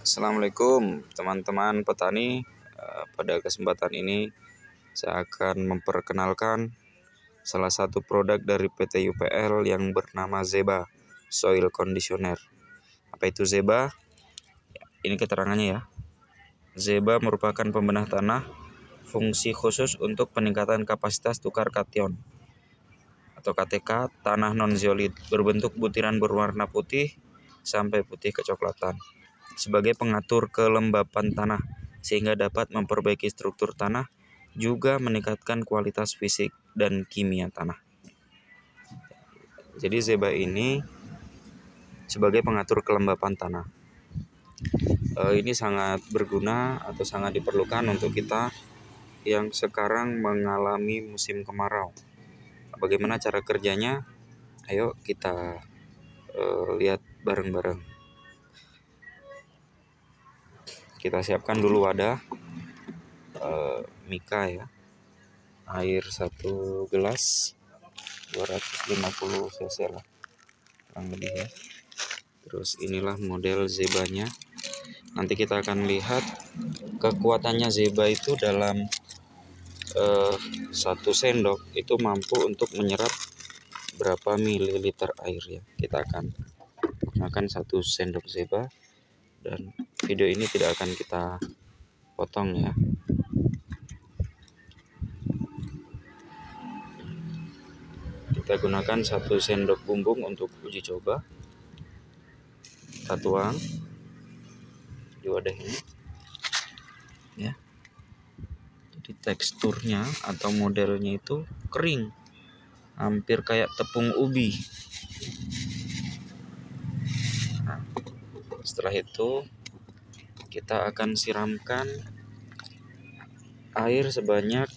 Assalamualaikum teman-teman petani. Pada kesempatan ini saya akan memperkenalkan salah satu produk dari PT UPL yang bernama Zeba Soil Conditioner. Apa itu Zeba? Ini keterangannya ya. Zeba merupakan pembenah tanah fungsi khusus untuk peningkatan kapasitas tukar kation atau KTK tanah non-zeolit berbentuk butiran berwarna putih sampai putih kecoklatan sebagai pengatur kelembapan tanah sehingga dapat memperbaiki struktur tanah, juga meningkatkan kualitas fisik dan kimia tanah. Jadi Zeba ini sebagai pengatur kelembapan tanah. Ini sangat berguna atau sangat diperlukan untuk kita yang sekarang mengalami musim kemarau. Bagaimana cara kerjanya? Ayo kita lihat bareng-bareng. Kita siapkan dulu wadah mika ya, air 1 gelas 250 cc lah kurang lebih ya. Terus inilah model Zebanya. Nanti kita akan lihat kekuatannya Zeba itu dalam 1 sendok itu mampu untuk menyerap berapa mililiter air ya. Kita akan gunakan 1 sendok Zeba dan video ini tidak akan kita potong ya. Kita gunakan 1 sendok bumbung untuk uji coba. Kita tuang di wadah ini ya. Jadi teksturnya atau modelnya itu kering, hampir kayak tepung ubi. Nah, setelah itu kita akan siramkan air sebanyak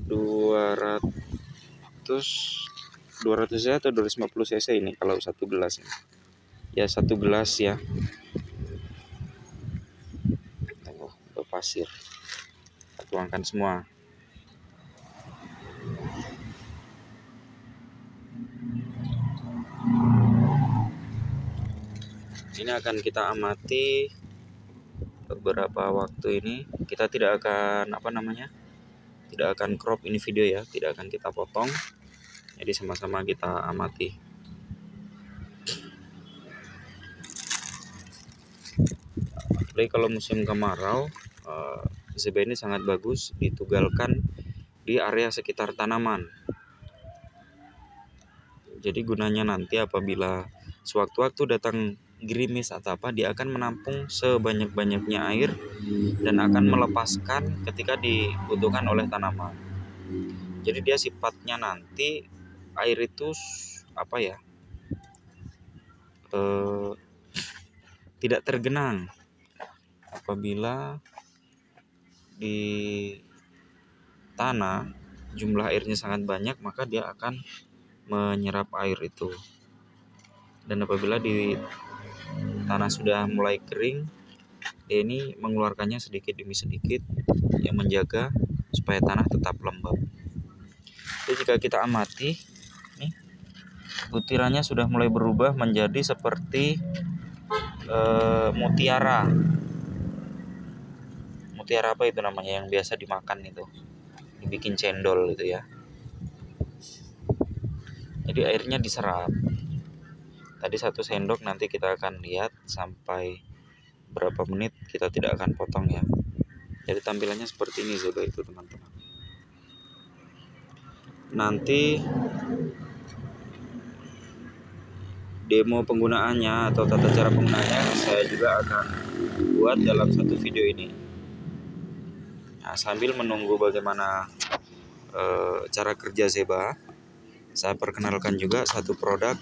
200 cc atau 250 cc ini kalau 1 gelas ini. Ya 1 gelas ya. Pasir. Kita tuangkan semua. Ini akan kita amati beberapa waktu ini. Kita tidak akan tidak akan crop ini video ya, tidak akan kita potong. Jadi sama-sama kita amati. Jadi kalau musim kemarau, Zeba ini sangat bagus ditugalkan di area sekitar tanaman. Jadi gunanya nanti apabila sewaktu-waktu datang gerimis atau apa, dia akan menampung sebanyak-banyaknya air dan akan melepaskan ketika dibutuhkan oleh tanaman. Jadi dia sifatnya nanti air itu tidak tergenang. Apabila di tanah jumlah airnya sangat banyak, maka dia akan menyerap air itu. Dan apabila di tanah sudah mulai kering, dia ini mengeluarkannya sedikit demi sedikit yang menjaga supaya tanah tetap lembab. Jadi jika kita amati, nih butirannya sudah mulai berubah menjadi seperti mutiara. Mutiara apa itu namanya yang biasa dimakan itu, dibikin cendol itu ya. Jadi airnya diserap. Tadi 1 sendok, nanti kita akan lihat sampai berapa menit, kita tidak akan potong ya. Jadi tampilannya seperti ini Zeba itu teman-teman. Nanti demo penggunaannya atau tata cara penggunaannya saya juga akan buat dalam 1 video ini. Nah, sambil menunggu bagaimana cara kerja Zeba, saya perkenalkan juga 1 produk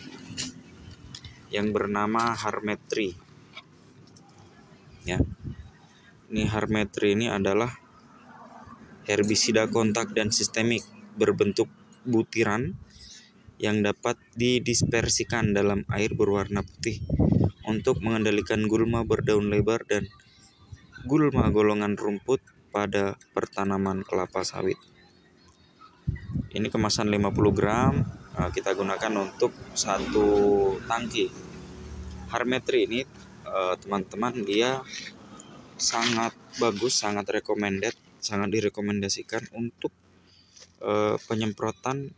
yang bernama Harmetri. Ya. Ini Harmetri ini adalah herbisida kontak dan sistemik berbentuk butiran yang dapat didispersikan dalam air berwarna putih untuk mengendalikan gulma berdaun lebar dan gulma golongan rumput pada pertanaman kelapa sawit. Ini kemasan 50 gram, kita gunakan untuk 1 tangki. Harmetri ini teman-teman, dia sangat bagus, sangat recommended, sangat direkomendasikan untuk penyemprotan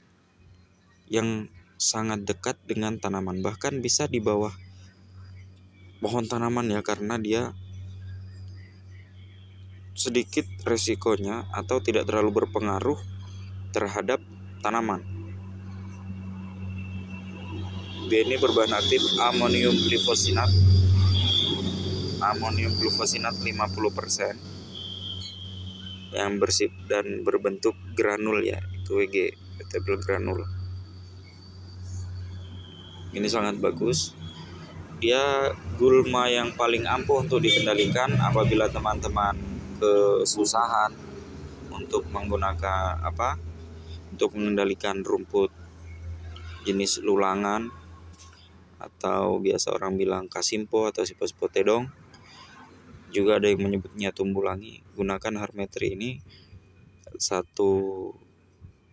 yang sangat dekat dengan tanaman, bahkan bisa di bawah pohon tanaman ya, karena dia sedikit resikonya atau tidak terlalu berpengaruh terhadap tanaman. Dia ini berbahan aktif amonium glufosinat 50% yang bersih dan berbentuk granul ya, itu WG, vegetable granul. Ini sangat bagus. Dia gulma yang paling ampuh untuk dikendalikan apabila teman-teman kesusahan untuk menggunakan untuk mengendalikan rumput jenis lulangan atau biasa orang bilang kasimpo atau sipospotedong, juga ada yang menyebutnya tumbulangi. Gunakan Harmetri ini, satu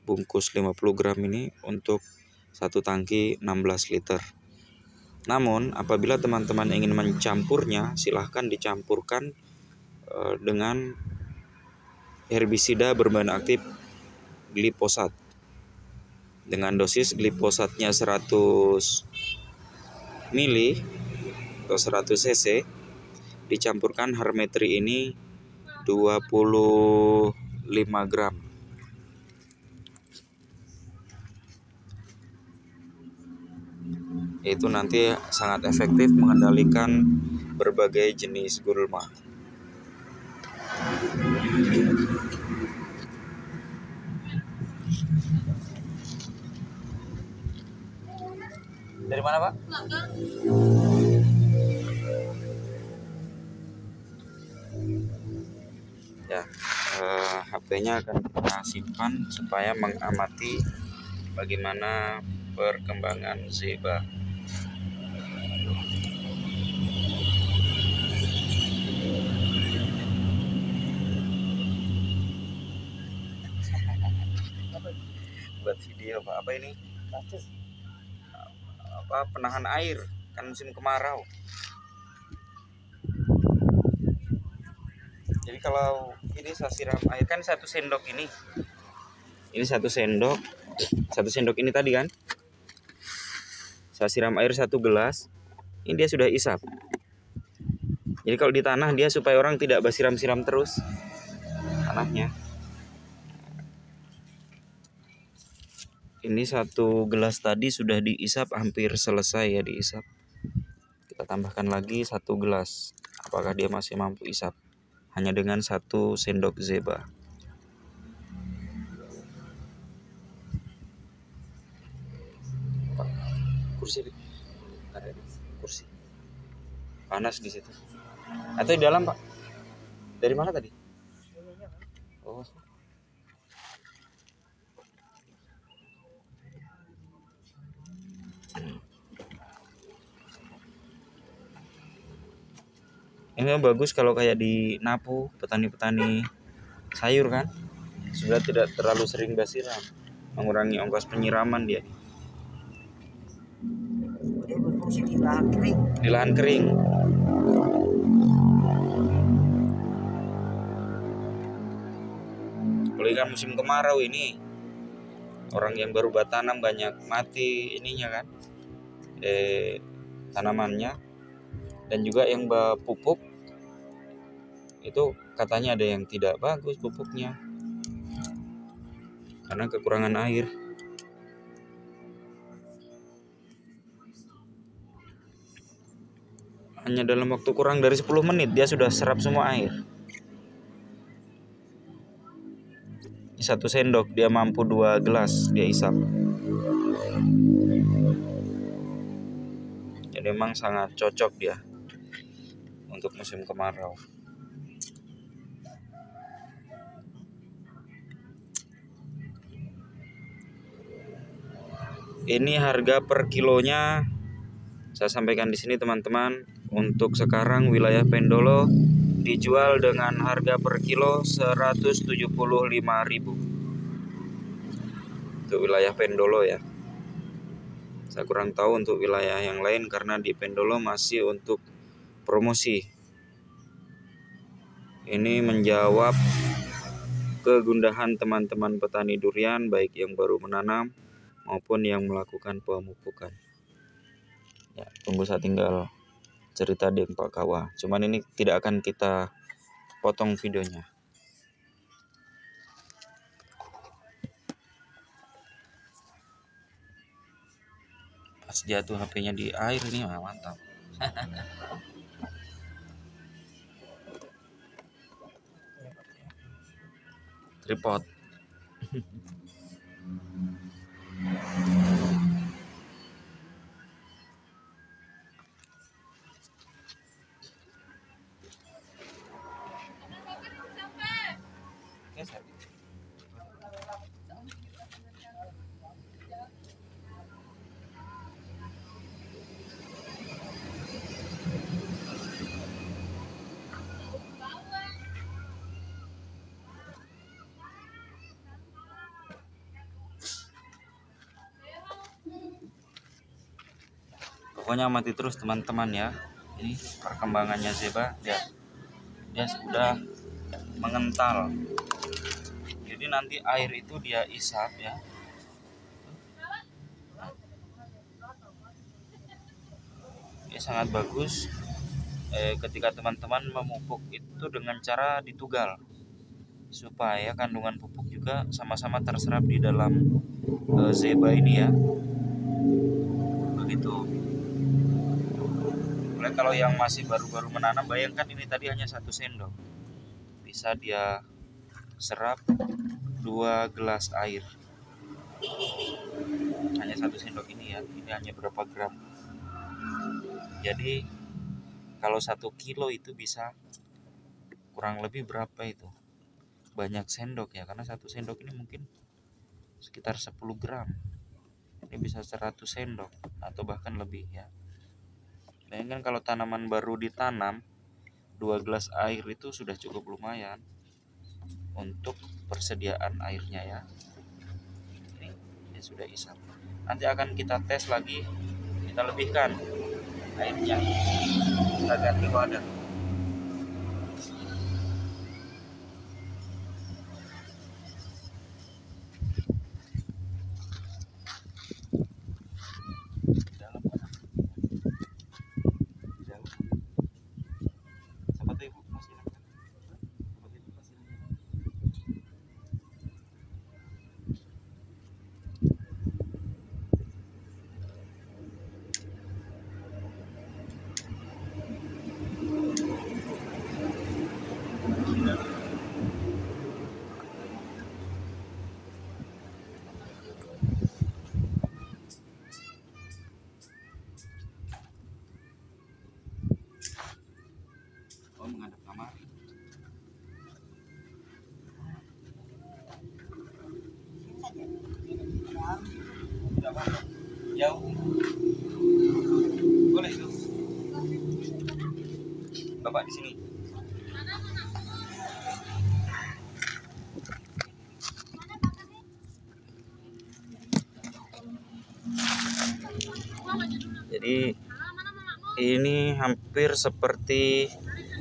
bungkus 50 gram ini untuk satu tangki 16 liter. Namun apabila teman-teman ingin mencampurnya, silahkan dicampurkan dengan herbisida berbahan aktif glifosat dengan dosis glifosatnya 100 mili atau 100 cc. Dicampurkan Harmetri ini 25 gram. Itu nanti sangat efektif mengendalikan berbagai jenis gulma. Dari mana, Pak? Ya, HP-nya akan kita simpan supaya mengamati bagaimana perkembangan Zeba. Buat video apa ini? Penahan air, kan musim kemarau. Jadi kalau ini saya siram air kan 1 sendok ini. Ini 1 sendok. 1 sendok ini tadi kan. Saya siram air 1 gelas. Ini dia sudah isap. Jadi kalau di tanah dia supaya orang tidak basiram-siram terus tanahnya. Ini 1 gelas tadi sudah diisap, hampir selesai ya diisap. Kita tambahkan lagi 1 gelas. Apakah dia masih mampu isap? Hanya dengan 1 sendok Zeba. Kursi, ada kursi. Panas di situ. Atau di dalam, Pak? Dari mana tadi? Oh. Ini bagus kalau kayak di Napu, petani-petani sayur kan, sudah tidak terlalu sering basiram, mengurangi ongkos penyiraman dia. Dia berfungsi di lahan kering. Di lahan kering. Kalau ikan musim kemarau ini, orang yang baru tanam banyak mati ininya kan, tanamannya, dan juga yang pupuk itu katanya ada yang tidak bagus pupuknya karena kekurangan air. Hanya dalam waktu kurang dari 10 menit dia sudah serap semua air. Ini 1 sendok dia mampu 2 gelas dia isap. Jadi memang sangat cocok dia untuk musim kemarau. Ini harga per kilonya saya sampaikan di sini teman-teman. Untuk sekarang wilayah Pendolo dijual dengan harga per kilo 175.000. Untuk wilayah Pendolo ya. Saya kurang tahu untuk wilayah yang lain karena di Pendolo masih untuk promosi. Ini menjawab kegundahan teman-teman petani durian, baik yang baru menanam maupun yang melakukan pemupukan. Ya, tunggu saya tinggal cerita di Pak Kawah. Cuman ini tidak akan kita potong videonya. Pas jatuh HP-nya di air ini mantap. Tripod. Pokoknya amati terus teman-teman ya. Ini perkembangannya Zeba, dia sudah mengental. Jadi nanti air itu dia isap ya. Ini sangat bagus ketika teman-teman memupuk itu dengan cara ditugal, supaya kandungan pupuk juga sama-sama terserap di dalam Zeba ini ya. Begitu. Mulai kalau yang masih baru-baru menanam, bayangkan ini tadi hanya 1 sendok, bisa dia serap 2 gelas air. Hanya 1 sendok ini ya, ini hanya berapa gram. Jadi kalau 1 kilo itu bisa kurang lebih berapa itu? Banyak sendok ya, karena 1 sendok ini mungkin sekitar 10 gram. Ini bisa 100 sendok atau bahkan lebih ya. Bayangkan kalau tanaman baru ditanam, 2 gelas air itu sudah cukup lumayan untuk persediaan airnya ya. Ini sudah isap. Nanti akan kita tes lagi, kita lebihkan airnya, kita ganti wadah. Menghadap kamar. Tidak apa-apa. Jauh. Boleh itu. Bapak di sini. Jadi ini hampir seperti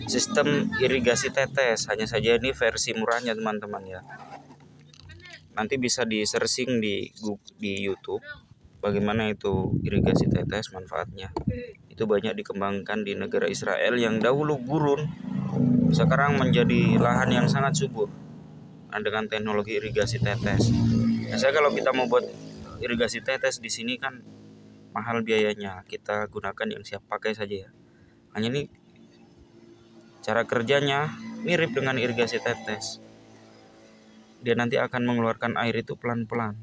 sistem irigasi tetes, hanya saja ini versi murahnya teman-teman ya. Nanti bisa di searching di YouTube bagaimana itu irigasi tetes, manfaatnya. Itu banyak dikembangkan di negara Israel yang dahulu gurun, sekarang menjadi lahan yang sangat subur dengan teknologi irigasi tetes. Nah, kalau kita mau buat irigasi tetes di sini kan mahal biayanya, kita gunakan yang siap pakai saja ya. Hanya ini cara kerjanya mirip dengan irigasi tetes. Dia nanti akan mengeluarkan air itu pelan-pelan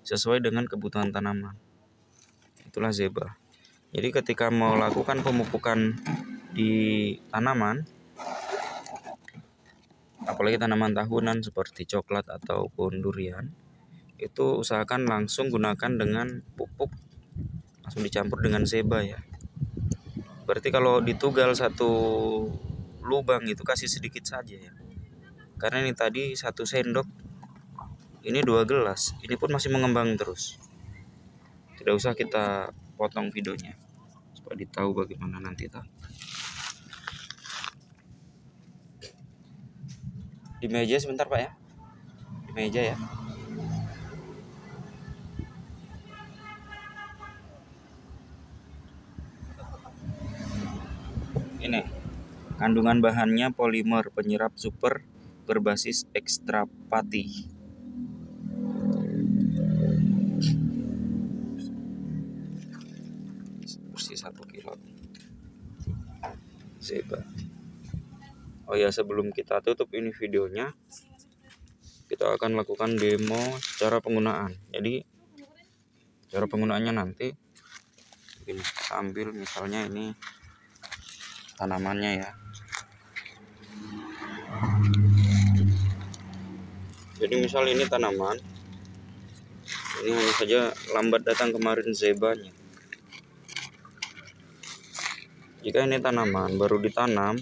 sesuai dengan kebutuhan tanaman. Itulah Zeba. Jadi ketika mau lakukan pemupukan di tanaman, apalagi tanaman tahunan seperti coklat ataupun durian, itu usahakan langsung gunakan dengan pupuk langsung dicampur dengan Zeba ya. Berarti kalau ditugal 1 lubang itu kasih sedikit saja ya. Karena ini tadi 1 sendok, ini 2 gelas, ini pun masih mengembang terus. Tidak usah kita potong videonya supaya ditahu bagaimana nanti Di meja sebentar Pak ya. Di meja ya. Ini kandungan bahannya polimer penyerap super berbasis ekstra pati. Bersih 1 kilo. Zeba. Oh ya, sebelum kita tutup ini videonya, kita akan lakukan demo cara penggunaan. Jadi cara penggunaannya nanti ini, ambil misalnya ini tanamannya ya. Jadi misal ini tanaman, ini hanya saja lambat datang kemarin zebanya. Jika ini tanaman baru ditanam,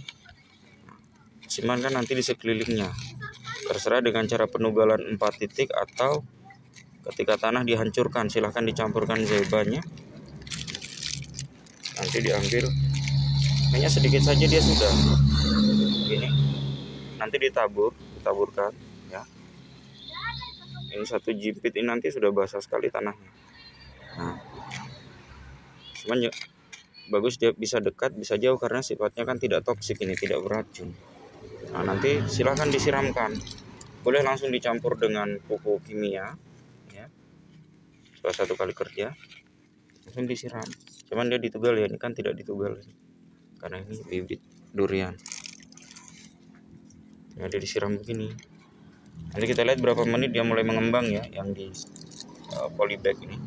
simankan nanti di sekelilingnya. Terserah dengan cara penugalan 4 titik atau ketika tanah dihancurkan, silahkan dicampurkan zebanya. Nanti diambil, hanya sedikit saja dia sudah. Ini nanti ditaburkan ya. Ini 1 jimpit ini nanti sudah basah sekali tanahnya. Nah, cuman ya, bagus dia bisa dekat bisa jauh karena sifatnya kan tidak toksik, ini tidak beracun. Nah, nanti silahkan disiramkan, boleh langsung dicampur dengan pupuk kimia ya. Setelah 1 kali kerja langsung disiram. Cuman dia ditugal ya, ini kan tidak ditugal karena ini bibit durian. Nah, dia disiram begini. Nanti kita lihat berapa menit dia mulai mengembang ya, yang di polybag ini.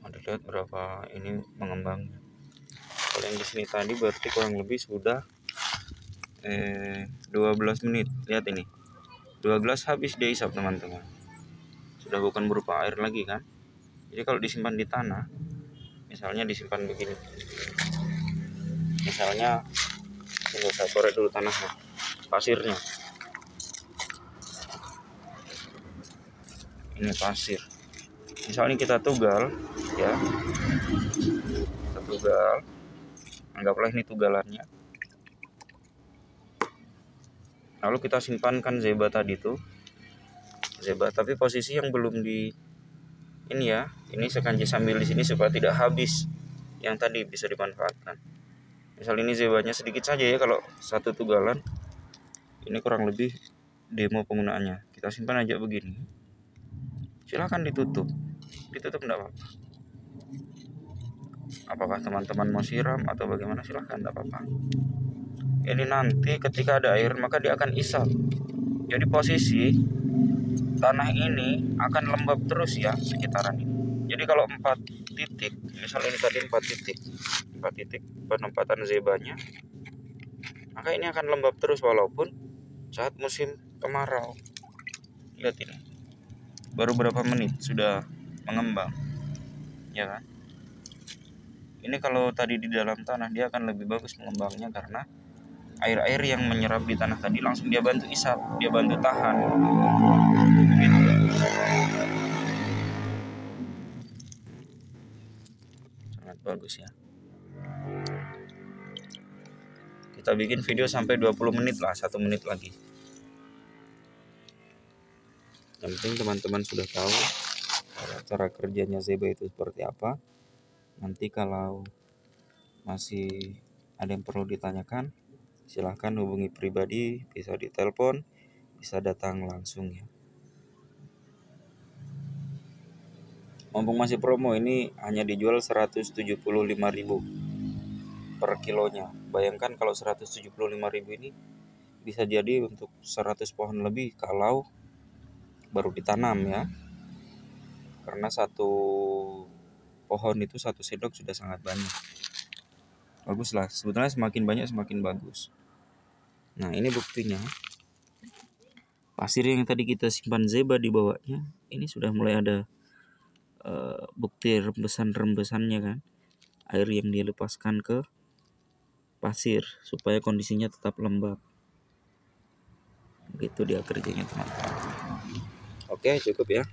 Ada lihat berapa ini mengembangnya. Kalau yang di sini tadi berarti kurang lebih sudah 12 menit. Lihat ini. 2 gelas habis dia isap teman-teman. Sudah bukan berupa air lagi kan. Jadi kalau disimpan di tanah, misalnya disimpan begini, misalnya saya korek dulu tanahnya, pasirnya, ini pasir. Misalnya kita tugal ya, kita tugal, anggaplah ini tugalannya. Lalu kita simpankan zeba tadi tuh, zeba tapi posisi yang belum di ini ya, ini sengaja sambil di sini supaya tidak habis, yang tadi bisa dimanfaatkan. Misal ini zebanya sedikit saja ya, kalau 1 tugalan ini kurang lebih demo penggunaannya. Kita simpan aja begini, silahkan ditutup enggak apa-apa. Apakah teman-teman mau siram atau bagaimana, silahkan, enggak apa-apa. Ini nanti ketika ada air maka dia akan isap. Jadi posisi tanah ini akan lembab terus ya sekitaran ini. Jadi kalau 4 titik, misalnya ini tadi 4 titik penempatan zebanya, maka ini akan lembab terus walaupun saat musim kemarau. Lihat ini, baru berapa menit sudah mengembang, ya kan? Ini kalau tadi di dalam tanah dia akan lebih bagus mengembangnya karena air-air yang menyerap di tanah tadi langsung dia bantu isap, dia bantu tahan. Gitu. Sangat bagus ya. Kita bikin video sampai 20 menit lah, 1 menit lagi. Yang penting teman-teman sudah tahu cara kerjanya zeba itu seperti apa. Nanti kalau masih ada yang perlu ditanyakan, silahkan hubungi pribadi, bisa ditelepon, bisa datang langsung ya. Mumpung masih promo, ini hanya dijual 175.000 per kilonya. Bayangkan kalau 175.000 ini bisa jadi untuk 100 pohon lebih kalau baru ditanam ya. Karena 1 pohon itu 1 sendok sudah sangat banyak. Bagus lah, sebetulnya semakin banyak semakin bagus. Nah, ini buktinya. Pasir yang tadi kita simpan zeba di bawahnya, ini sudah mulai ada bukti rembesan-rembesannya kan. Air yang dilepaskan ke pasir supaya kondisinya tetap lembab. Begitu dia kerjanya teman-teman. Oke, cukup ya.